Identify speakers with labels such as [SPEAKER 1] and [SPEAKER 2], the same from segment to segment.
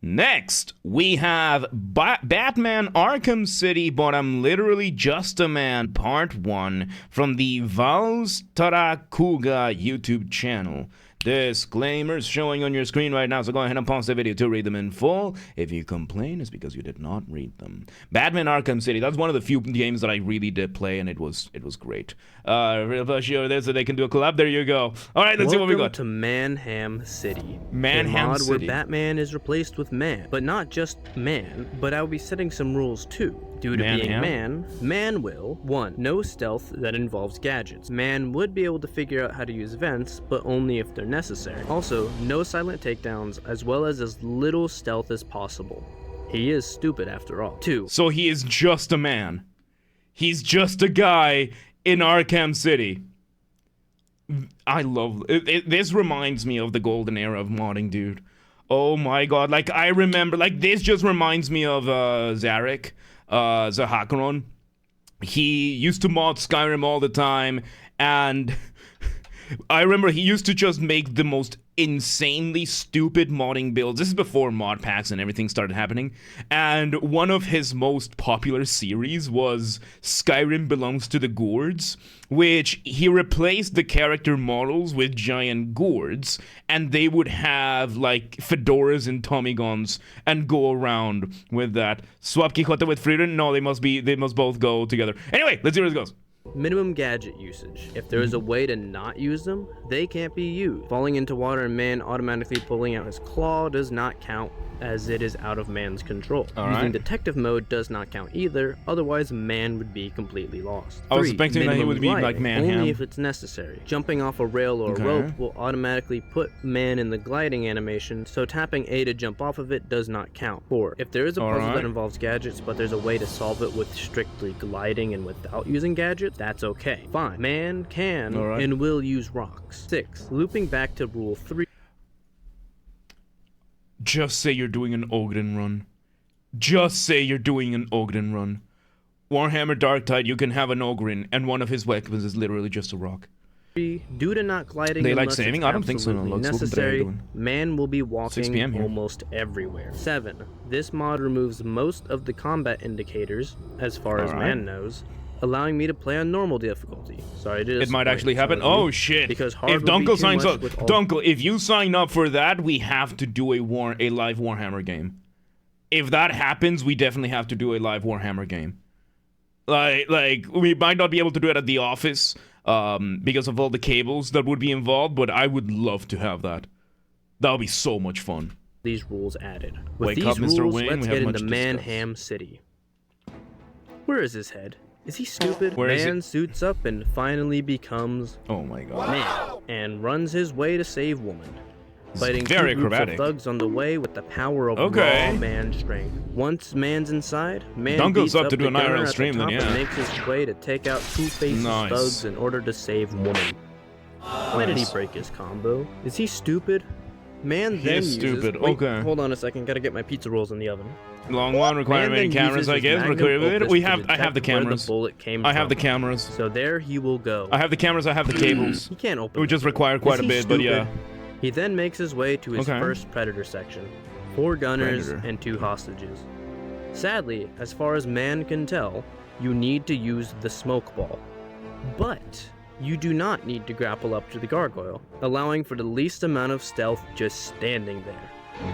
[SPEAKER 1] Next, we have Batman Arkham City, but I'm literally just a man, part 1, from the Vals Tarakuga YouTube channel. Disclaimers showing on your screen right now, so go ahead and pause the video to read them in full. If you complain, it's because you did not read them. Batman Arkham City, that's one of the few games that I really did play, and it was great. Sure, there's so they can do a collab. There you go. All right, let's see what we got.
[SPEAKER 2] Welcome to MANHAM City.
[SPEAKER 1] MANHAM City.
[SPEAKER 2] Where Batman is replaced with man, but not just man, but I will be setting some rules too. Due to being man will 1. No stealth that involves gadgets. Man would be able to figure out how to use vents, but only if they're necessary. Also, no silent takedowns, as well as little stealth as possible. He is stupid after all. 2.
[SPEAKER 1] So he is just a man. He's just a guy in Arkham City. I love it. This reminds me of the golden era of modding, dude. Oh my god, like I remember, like this just reminds me of Zarek. Zahakron. He used to mod Skyrim all the time, and I remember he used to just make the most insanely stupid modding builds. This is before mod packs and everything started happening, and one of his most popular series was Skyrim Belongs to the Gourds, which he replaced the character models with giant gourds, and they would have like fedoras and Tommy guns and go around with that. Swap Quixote with Frieden? No, they must both go together. Anyway, let's see where this goes.
[SPEAKER 2] Minimum gadget usage. If there is a way to not use them, they can't be used. Falling into water and man automatically pulling out his claw does not count, as it is out of man's control. Using detective mode does not count either, otherwise man would be completely lost.
[SPEAKER 1] I was expecting that he would be like man-ham.
[SPEAKER 2] Only if it's necessary. Jumping off a rail or a rope will automatically put man in the gliding animation, so tapping A to jump off of it does not count. 4. If there is a puzzle that involves gadgets, but there's a way to solve it with strictly gliding and without using gadgets, that's okay. 5. Man can and will use rocks. 6. Looping back to rule 3.
[SPEAKER 1] Just say you're doing an Ogden run. Just say you're doing an Ogden run. Warhammer Darktide, you can have an Ogren, and one of his weapons is literally just a rock.
[SPEAKER 2] 3. Due to not gliding
[SPEAKER 1] they like
[SPEAKER 2] unless
[SPEAKER 1] saving?
[SPEAKER 2] it's
[SPEAKER 1] I don't think so.
[SPEAKER 2] necessary, man will be walking
[SPEAKER 1] here.
[SPEAKER 2] almost everywhere. 7. This mod removes most of the combat indicators, as far as man knows, allowing me to play on normal difficulty. Sorry, it
[SPEAKER 1] might actually happen. Oh shit!
[SPEAKER 2] Because hard
[SPEAKER 1] if Dunkel signs up, Dunkel, if you sign up for that, we have to do a live Warhammer game. If that happens, we definitely have to do a live Warhammer game. Like we might not be able to do it at the office, because of all the cables that would be involved. But I would love to have that. That would be so much fun.
[SPEAKER 2] These rules added. With
[SPEAKER 1] Wake
[SPEAKER 2] these
[SPEAKER 1] up, Mr.
[SPEAKER 2] rules,
[SPEAKER 1] Wayne.
[SPEAKER 2] let's get into MANHAM City. Where is his head? Is he stupid? Man suits up and finally becomes man and runs his way to save woman. Fighting
[SPEAKER 1] very
[SPEAKER 2] two groups
[SPEAKER 1] acrobatic.
[SPEAKER 2] of thugs on the way with the power of raw man strength. Once man's inside, man beats up
[SPEAKER 1] to do an
[SPEAKER 2] the gunner
[SPEAKER 1] IRL
[SPEAKER 2] at
[SPEAKER 1] stream
[SPEAKER 2] the top
[SPEAKER 1] then,
[SPEAKER 2] and makes his way to take out Two-Face's thugs in order to save woman. Why did he break his combo? Is he stupid? Man then uses...
[SPEAKER 1] stupid.
[SPEAKER 2] Wait, hold on a second. Gotta get my pizza rolls in the oven.
[SPEAKER 1] Long one requiring many cameras, I guess. I have the cameras. I have the cameras.
[SPEAKER 2] So there he will go.
[SPEAKER 1] I have the cameras. I have the cables.
[SPEAKER 2] He can't open.
[SPEAKER 1] It would just require quite a bit, but yeah.
[SPEAKER 2] He then makes his way to his first predator section. 4 gunners and 2 hostages. Sadly, as far as man can tell, you need to use the smoke ball. But you do not need to grapple up to the gargoyle, allowing for the least amount of stealth just standing there.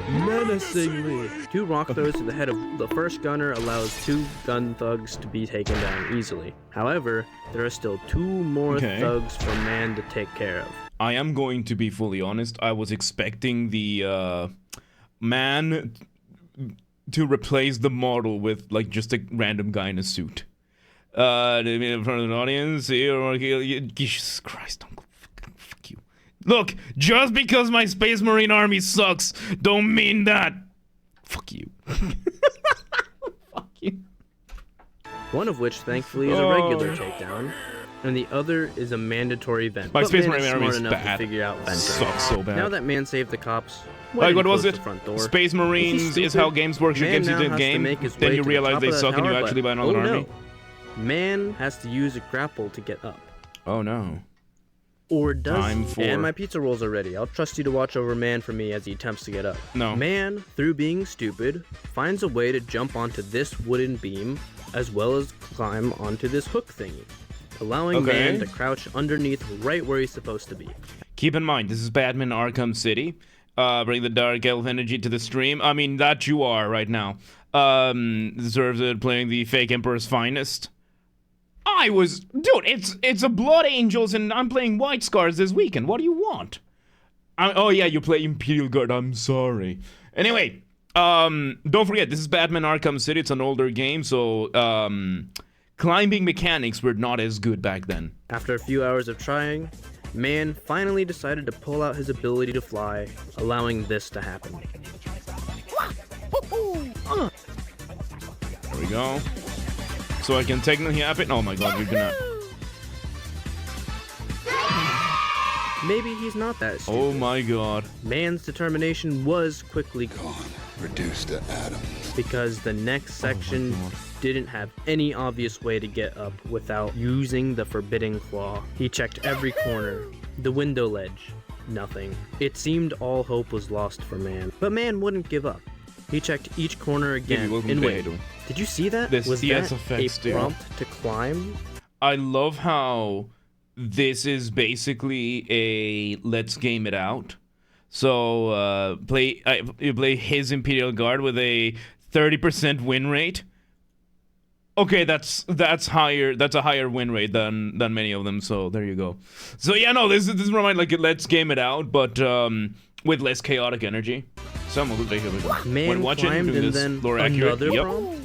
[SPEAKER 2] Menacingly! 2 rock throws to the head of the first gunner allows 2 gun thugs to be taken down easily. However, there are still 2 more thugs for man to take care of.
[SPEAKER 1] I am going to be fully honest. I was expecting the man to replace the model with like just a random guy in a suit. In front of an audience, Jesus Christ, Uncle, fuck you. Look, just because my Space Marine army sucks, don't mean that. Fuck you. Fuck you.
[SPEAKER 2] One of which, thankfully, is a regular takedown, and the other is a mandatory vent.
[SPEAKER 1] My Space Marine
[SPEAKER 2] army
[SPEAKER 1] is bad.
[SPEAKER 2] To figure out
[SPEAKER 1] Sucks so bad.
[SPEAKER 2] Now that man saved the cops,
[SPEAKER 1] like what was it? Space Marines is how Games Workshop gives you the game. Then you realize they suck and you actually buy another army.
[SPEAKER 2] Man has to use a grapple to get up.
[SPEAKER 1] Oh no.
[SPEAKER 2] Or does
[SPEAKER 1] Time for...
[SPEAKER 2] And my pizza rolls are ready. I'll trust you to watch over Man for me as he attempts to get up.
[SPEAKER 1] No.
[SPEAKER 2] Man, through being stupid, finds a way to jump onto this wooden beam, as well as climb onto this hook thingy, allowing Man to crouch underneath right where he's supposed to be.
[SPEAKER 1] Keep in mind, this is Batman Arkham City. Bring the dark elf energy to the stream. I mean, that you are right now. Deserves it, playing the fake Emperor's finest. Dude, it's a Blood Angels and I'm playing White Scars this weekend. What do you want? Oh yeah, you play Imperial Guard. I'm sorry. Anyway, don't forget, this is Batman Arkham City. It's an older game, so climbing mechanics were not as good back then.
[SPEAKER 2] After a few hours of trying, Man finally decided to pull out his ability to fly, allowing this to happen.
[SPEAKER 1] There we go. So I can technically happen. Oh my god, we're gonna...
[SPEAKER 2] Maybe he's not that stupid.
[SPEAKER 1] Oh my god.
[SPEAKER 2] Man's determination was quickly gone.
[SPEAKER 3] Reduced to atoms.
[SPEAKER 2] Because the next section didn't have any obvious way to get up without using the forbidden claw. He checked every corner, the window ledge, nothing. It seemed all hope was lost for Man, but Man wouldn't give up. He checked each corner again and wait. Did you see that?
[SPEAKER 1] This
[SPEAKER 2] was that
[SPEAKER 1] effects,
[SPEAKER 2] a prompt to climb?
[SPEAKER 1] I love how this is basically a let's game it out. So you play his Imperial Guard with a 30% win rate. Okay, that's higher. That's a higher win rate than many of them. So there you go. So yeah, no, this reminds like let's game it out, but with less chaotic energy. Some of the
[SPEAKER 2] Man climbed and then another prompt.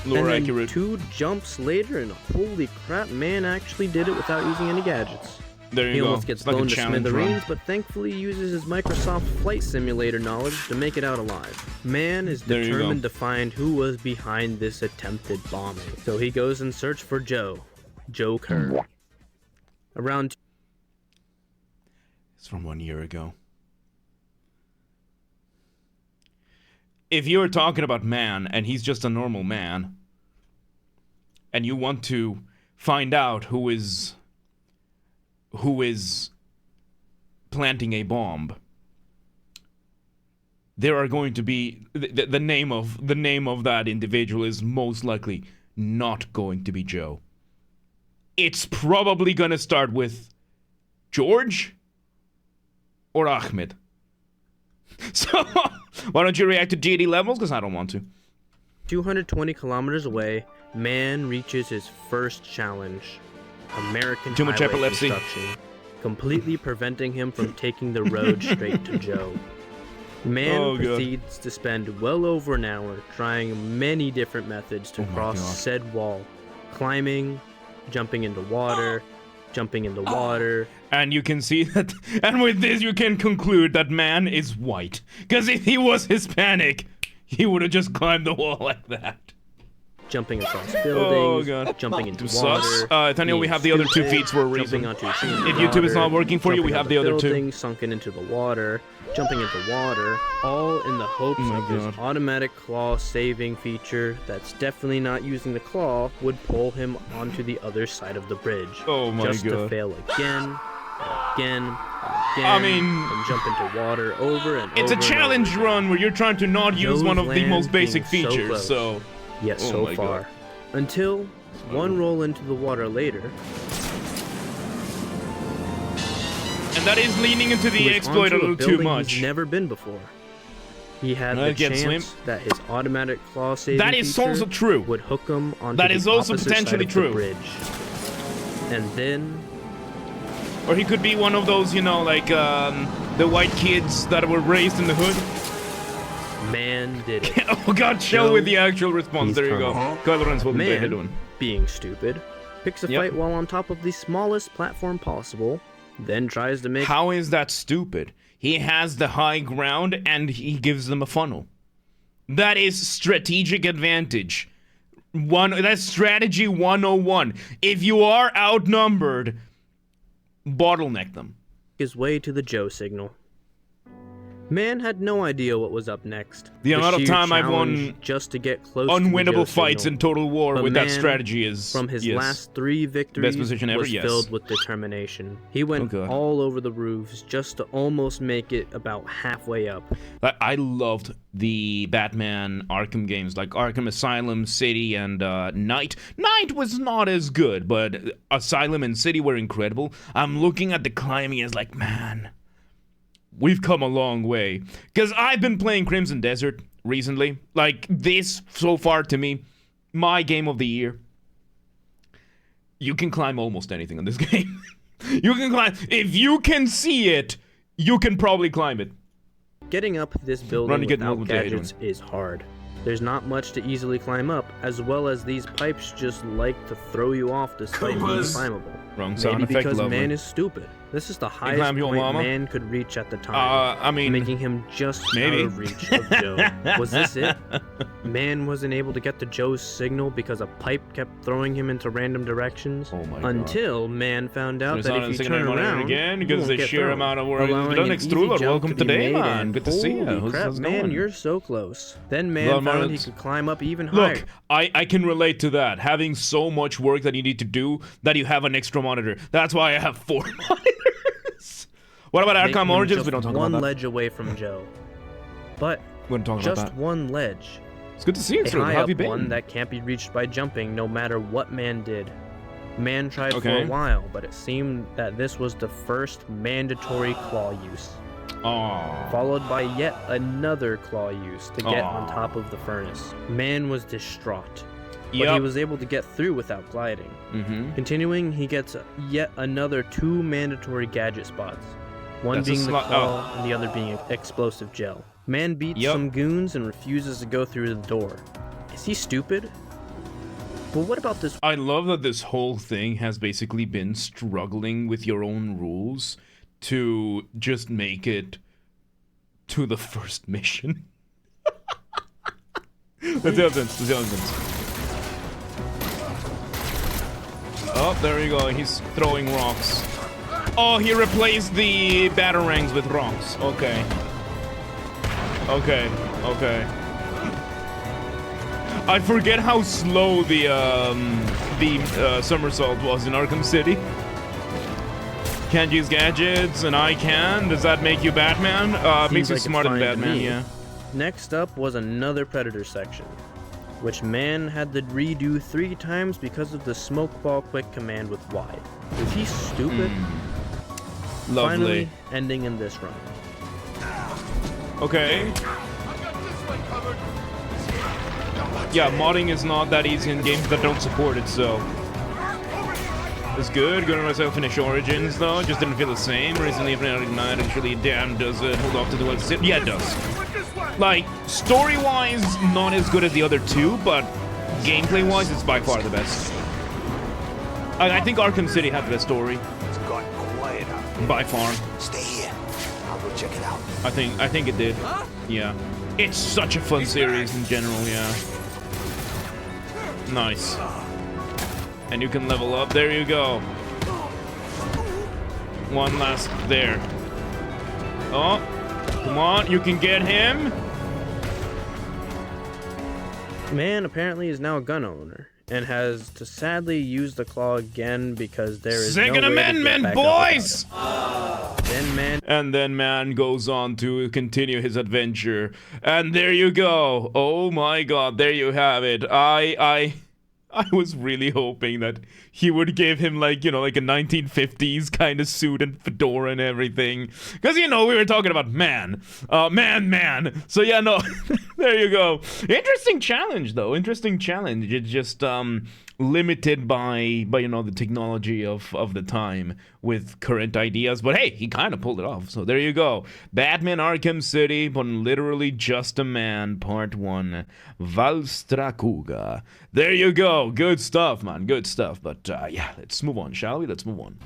[SPEAKER 1] Lore
[SPEAKER 2] and
[SPEAKER 1] accurate.
[SPEAKER 2] 2 jumps later, and holy crap, Man actually did it without using any gadgets.
[SPEAKER 1] There you
[SPEAKER 2] he
[SPEAKER 1] go.
[SPEAKER 2] almost gets blown to smithereens, but thankfully uses his Microsoft Flight Simulator knowledge to make it out alive. Man is determined to find who was behind this attempted bombing. So he goes in search for Joe Kerr. Around...
[SPEAKER 1] It's from 1 year ago. If you're talking about Man, and he's just a normal man, and you want to find out who is planting a bomb, there are going to be the name of that individual is most likely not going to be Joe. It's probably gonna start with George or Ahmed. So why don't you react to GD levels? Because I don't want to.
[SPEAKER 2] 220 kilometers away, Man reaches his first challenge. American
[SPEAKER 1] Too much
[SPEAKER 2] highway
[SPEAKER 1] epilepsy.
[SPEAKER 2] Construction, completely preventing him from taking the road straight to Joe. Man proceeds to spend well over an hour trying many different methods to cross said wall. Climbing, jumping into water,
[SPEAKER 1] And you can see that, and with this you can conclude that Man is white. Because if he was Hispanic, he would have just climbed the wall like that.
[SPEAKER 2] Jumping across buildings, jumping into water.
[SPEAKER 1] Nathaniel, we have the other 2 feats for a reason. If YouTube is not working for you, we have the other 2.
[SPEAKER 2] Sunken into the water, jumping into water, all in the hopes of this automatic claw saving feature that's definitely not using the claw would pull him onto the other side of the bridge.
[SPEAKER 1] Oh my god.
[SPEAKER 2] Just to fail again,
[SPEAKER 1] I mean,
[SPEAKER 2] and jump into water over and
[SPEAKER 1] it's
[SPEAKER 2] over.
[SPEAKER 1] It's a challenge run where you're trying to not use one of the most basic features,
[SPEAKER 2] so... Yet so far. Until one roll into the water later.
[SPEAKER 1] And that is leaning into the exploit a little too much.
[SPEAKER 2] He's never been before. He had the chance that his automatic claw saving
[SPEAKER 1] also true.
[SPEAKER 2] Would hook him onto
[SPEAKER 1] that is also
[SPEAKER 2] opposite
[SPEAKER 1] potentially
[SPEAKER 2] side of
[SPEAKER 1] true.
[SPEAKER 2] The bridge. And then...
[SPEAKER 1] Or he could be one of those, you know, like, the white kids that were raised in the hood.
[SPEAKER 2] Man did it.
[SPEAKER 1] Oh god, show with the actual response. There you go.
[SPEAKER 2] Man, being stupid, picks a fight while on top of the smallest platform possible, then tries to make...
[SPEAKER 1] How is that stupid? He has the high ground and he gives them a funnel. That is strategic advantage. That's strategy 101. If you are outnumbered, bottleneck them.
[SPEAKER 2] His way to the Joe signal. Man had no idea what was up next.
[SPEAKER 1] The amount of
[SPEAKER 2] sheer
[SPEAKER 1] time I've won
[SPEAKER 2] challenge just to get close
[SPEAKER 1] unwinnable
[SPEAKER 2] to the
[SPEAKER 1] fights
[SPEAKER 2] signal.
[SPEAKER 1] in Total War
[SPEAKER 2] But
[SPEAKER 1] with that
[SPEAKER 2] Man,
[SPEAKER 1] strategy is
[SPEAKER 2] from his
[SPEAKER 1] yes.
[SPEAKER 2] last 3 victories,
[SPEAKER 1] Best position ever,
[SPEAKER 2] was
[SPEAKER 1] yes.
[SPEAKER 2] filled with determination. He went
[SPEAKER 1] Okay.
[SPEAKER 2] all over the roofs just to almost make it about halfway up.
[SPEAKER 1] I loved the Batman Arkham games, like Arkham Asylum, City, and Knight. Knight was not as good, but Asylum and City were incredible. I'm looking at the climbing as like, man, we've come a long way. Because I've been playing Crimson Desert recently. Like, this, so far, to me, my game of the year. You can climb almost anything in this game. You can climb. If you can see it, you can probably climb it.
[SPEAKER 2] Getting up this building without gadgets is hard. There's not much to easily climb up, as well as these pipes just like to throw you off despite being climbable.
[SPEAKER 1] Wrong sound
[SPEAKER 2] Maybe
[SPEAKER 1] effect,
[SPEAKER 2] because
[SPEAKER 1] lovely.
[SPEAKER 2] Man is stupid. This is the highest
[SPEAKER 1] climb your
[SPEAKER 2] point
[SPEAKER 1] llama?
[SPEAKER 2] Man could reach at the time,
[SPEAKER 1] I mean,
[SPEAKER 2] making him just
[SPEAKER 1] maybe.
[SPEAKER 2] out of reach of Joe. Was this it? Man wasn't able to get to Joe's signal because a pipe kept throwing him into random directions.
[SPEAKER 1] Oh my God.
[SPEAKER 2] Until Man found out
[SPEAKER 1] So
[SPEAKER 2] that
[SPEAKER 1] it's
[SPEAKER 2] if you
[SPEAKER 1] not a
[SPEAKER 2] turn
[SPEAKER 1] second
[SPEAKER 2] around,
[SPEAKER 1] again,
[SPEAKER 2] you
[SPEAKER 1] because
[SPEAKER 2] won't
[SPEAKER 1] the
[SPEAKER 2] get
[SPEAKER 1] sheer
[SPEAKER 2] thrown,
[SPEAKER 1] amount of work
[SPEAKER 2] allowing
[SPEAKER 1] done.
[SPEAKER 2] an
[SPEAKER 1] Next
[SPEAKER 2] easy
[SPEAKER 1] Trulor,
[SPEAKER 2] jump
[SPEAKER 1] welcome
[SPEAKER 2] to be
[SPEAKER 1] today,
[SPEAKER 2] made,
[SPEAKER 1] man.
[SPEAKER 2] and
[SPEAKER 1] Good to see you.
[SPEAKER 2] holy
[SPEAKER 1] How's
[SPEAKER 2] crap,
[SPEAKER 1] it
[SPEAKER 2] Man,
[SPEAKER 1] going?
[SPEAKER 2] you're so close. Then Man
[SPEAKER 1] Well,
[SPEAKER 2] found he
[SPEAKER 1] it's-
[SPEAKER 2] could climb up even higher.
[SPEAKER 1] Look, I can relate to that. Having so much work that you need to do that you have an extra monitor. That's why I have 4 monitors. What about
[SPEAKER 2] making
[SPEAKER 1] Arkham
[SPEAKER 2] him
[SPEAKER 1] Origins?
[SPEAKER 2] just
[SPEAKER 1] We don't talk
[SPEAKER 2] one
[SPEAKER 1] about that.
[SPEAKER 2] ledge away from Joe. But
[SPEAKER 1] We don't talk
[SPEAKER 2] just
[SPEAKER 1] about that.
[SPEAKER 2] one ledge.
[SPEAKER 1] It's good to see you,
[SPEAKER 2] A
[SPEAKER 1] sir. How
[SPEAKER 2] high
[SPEAKER 1] have
[SPEAKER 2] up
[SPEAKER 1] you been?
[SPEAKER 2] one that can't be reached by jumping no matter what Man did. Man tried for
[SPEAKER 1] Okay.
[SPEAKER 2] a while, but it seemed that this was the first mandatory claw use,
[SPEAKER 1] Aw.
[SPEAKER 2] followed by yet another claw use to get on
[SPEAKER 1] Aw.
[SPEAKER 2] top of the furnace. Man was distraught, but he
[SPEAKER 1] Yep.
[SPEAKER 2] was able to get through without gliding.
[SPEAKER 1] Mm-hmm.
[SPEAKER 2] Continuing, he gets yet another 2 mandatory gadget spots, one
[SPEAKER 1] That's a
[SPEAKER 2] being the
[SPEAKER 1] slot-
[SPEAKER 2] claw and the other being explosive gel. Man beats
[SPEAKER 1] Yep.
[SPEAKER 2] some goons and refuses to go through the door. Is he stupid? But what about this?
[SPEAKER 1] I love that this whole thing has basically been struggling with your own rules to just make it to the first mission. Let's see let's see. Oh, there you go. He's throwing rocks. Oh, he replaced the batarangs with rocks. Okay. Okay. Okay. I forget how slow the somersault was in Arkham City. Can't use gadgets, and I can. Does that make you Batman? Makes you
[SPEAKER 2] like it's
[SPEAKER 1] smarter than
[SPEAKER 2] fine to
[SPEAKER 1] Batman,
[SPEAKER 2] me.
[SPEAKER 1] yeah.
[SPEAKER 2] Next up was another Predator section, which Man had to redo 3 times because of the smoke ball quick command with Y. Is he stupid?
[SPEAKER 1] Lovely.
[SPEAKER 2] Finally, ending in this run.
[SPEAKER 1] Okay. Yeah, modding is not that easy in games that don't support it, so. It's good. Going to myself finish Origins, though. Just didn't feel the same. Recently, Ignite actually damn does it. Hold off to do it. Yeah, it does. Like, story-wise, not as good as the other 2, but gameplay-wise, it's by far the best. I think Arkham City had the best story.
[SPEAKER 4] It's got quiet out.
[SPEAKER 1] By far.
[SPEAKER 4] Stay here. I'll go check it out.
[SPEAKER 1] I think it did. Yeah. It's such a fun series in general, yeah. Nice. And you can level up. There you go. One last there. Oh, come on, you can get him.
[SPEAKER 2] Man apparently is now a gun owner and has to sadly use the claw again because there is
[SPEAKER 1] Second
[SPEAKER 2] no way to get
[SPEAKER 1] Amendment,
[SPEAKER 2] back up
[SPEAKER 1] boys!
[SPEAKER 2] without it. Then Man
[SPEAKER 1] And then Man goes on to continue his adventure. And there you go. Oh my god, there you have it. I was really hoping that he would give him, like, you know, like a 1950s kind of suit and fedora and everything. Because, you know, we were talking about Man. Man. So, yeah, no, there you go. Interesting challenge, though. Interesting challenge. It's just limited by, you know, the technology of the time with current ideas. But, hey, he kind of pulled it off. So, there you go. Batman Arkham City, but literally just a man, part 1. Valstrakuga. There you go. Good stuff, man. Good stuff. But, yeah, let's move on, shall we? Let's move on.